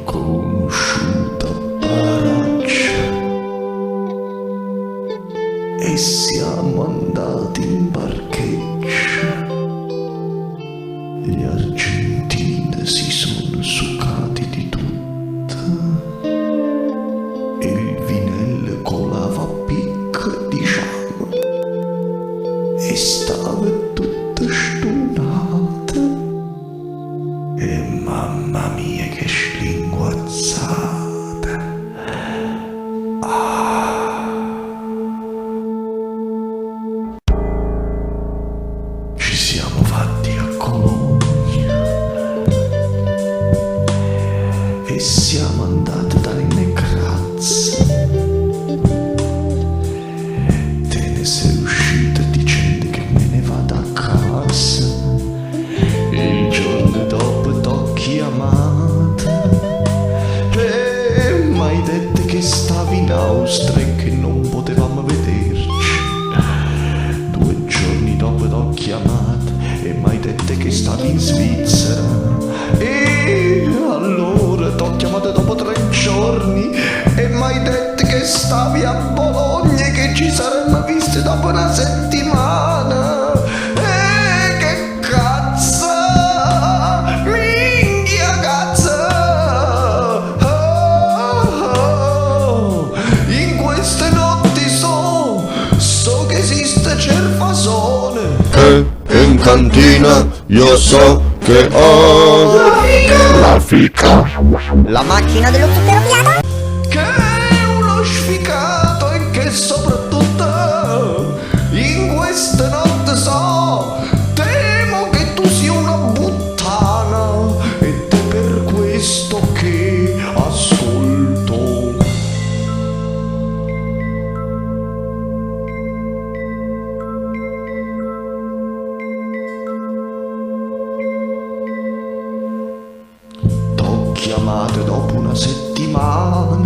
conosciuta baraccia e siamo andati in barcheggia. Gli argentini si sono succati di tutto e il vinello colava picca, diciamo, e stava tutta stonata. E mamma mia che slinguazzata! Ci siamo fatti a Cologna e siamo andati dalle Necrazze. Te ne sei uscita dicendo che me ne vado a casa. Il giorno dopo t'ho chiamata e m'hai detto che stavi in Austria e che non potevamo vederci. 2 giorni dopo t'ho chiamata e m'hai detto che stavi in Svizzera. E allora t'ho chiamato dopo 3 giorni e m'hai detto che stavi a Bologna e che ci saremmo visti dopo 1 settimana. E in cantina io so che ho la fica, la macchina dello zucchero piano, che è uno sfigato e che soprattutto in queste notte so, temo che tu sia una puttana ed è per questo che ascolto. Chiamate dopo 1 settimana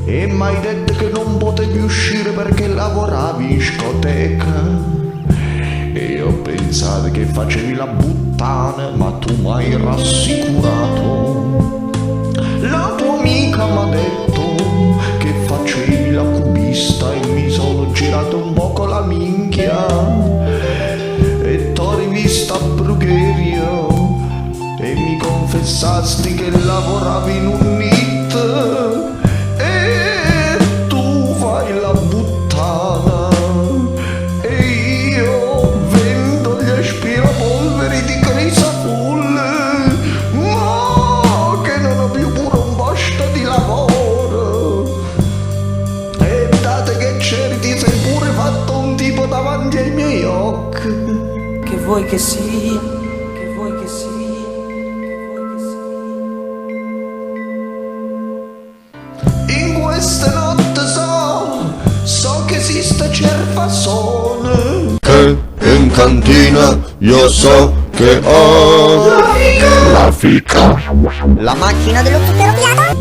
e m'hai detto che non potevi uscire perché lavoravi in scoteca. E ho pensato che facevi la puttana, ma tu m'hai rassicurato. La tua amica m'ha detto che facevi la cubista e mi sono girato un po' con la minchia e t'ho rivista a Brugheria e mi confessasti che lavoravi in un NIT e tu fai la puttana e io vendo gli aspirapolveri di Crisaful, ma che non ho più pure un posto di lavoro. E date che c'eri ti sei pure fatto un tipo davanti ai miei occhi. che vuoi che sia, che vuoi che sia. In queste notte so che esiste Cerfasone, che in cantina io so che ho la fica, La macchina dello zucchero piano,